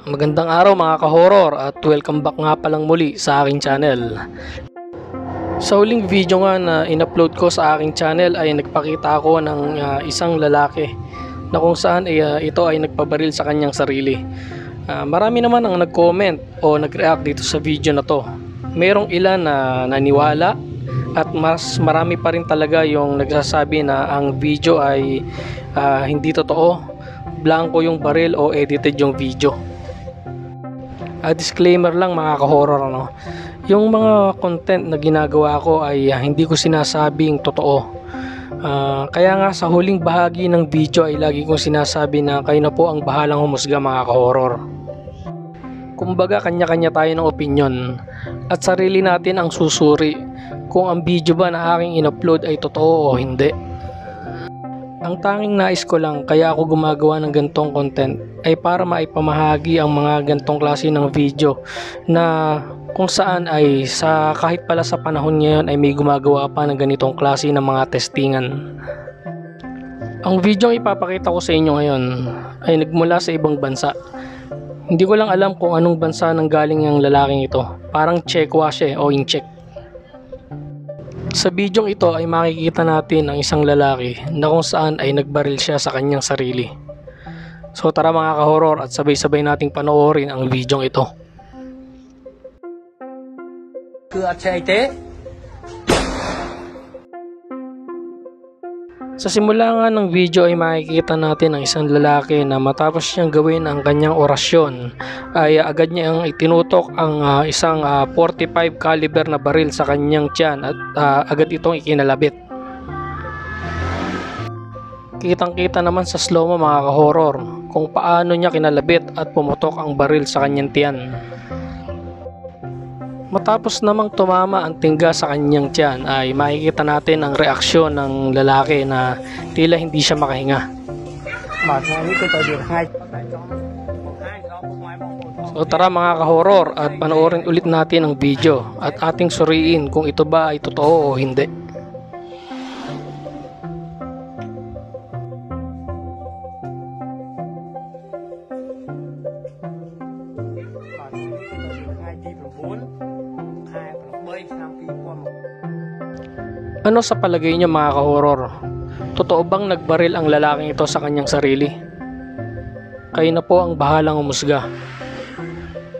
Magandang araw mga ka-horror at welcome back nga palang muli sa aking channel. Sa huling video nga na in-upload ko sa aking channel ay nagpakita ako ng isang lalaki na kung saan ito ay nagpabaril sa kanyang sarili. Marami naman ang nag-comment o nag-react dito sa video na to. Merong ilan na naniwala at mas marami pa rin talaga yung nagsasabi na ang video ay hindi totoo, blanco yung baril o edited yung video. Disclaimer lang mga ka-horror, no? Yung mga content na ginagawa ko ay hindi ko sinasabing totoo. Kaya nga sa huling bahagi ng video ay lagi kong sinasabi na kayo na po ang bahalang humusga mga ka-horror. Kumbaga kanya-kanya tayo ng opinion at sarili natin ang susuri kung ang video ba na aking in-upload ay totoo o hindi. Ang tanging nais ko lang kaya ako gumagawa ng gantong content ay para maipamahagi ang mga gantong klase ng video na kung saan ay kahit pala sa panahon ngayon ay may gumagawa pa ng ganitong klase ng mga testingan. Ang video ang ipapakita ko sa inyo ngayon ay nagmula sa ibang bansa. Hindi ko lang alam kung anong bansa nang galing ang lalaking ito. Parang Czechwa siya o Incheck. Sa bidyong ito ay makikita natin ang isang lalaki na kung saan ay nagbaril siya sa kanyang sarili. So tara mga ka-horror at sabay-sabay nating panoorin ang bidyong ito. Sa simula nga ng video ay makikita natin ang isang lalaki na matapos niyang gawin ang kanyang orasyon ay agad niyang itinutok ang isang 45 caliber na baril sa kanyang tiyan at agad itong ikinalabit. Kitang-kita naman sa slow-mo mga ka-horror kung paano niya kinalabit at pumutok ang baril sa kanyang tiyan. Matapos namang tumama ang tingga sa kanyang tiyan ay makikita natin ang reaksyon ng lalaki na tila hindi siya makahinga. So tara mga ka-horror at panoorin ulit natin ang video at ating suriin kung ito ba ay totoo o hindi. Ano sa palagay niyo mga ka-horror? Totoo bang nagbaril ang lalaking ito sa kanyang sarili? Kayo na po ang bahalang humusga.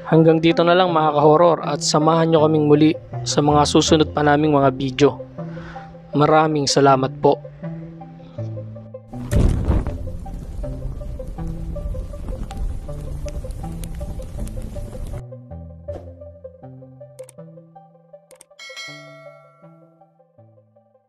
Hanggang dito na lang mga ka-horror at samahan nyo kaming muli sa mga susunod pa naming mga video. Maraming salamat po.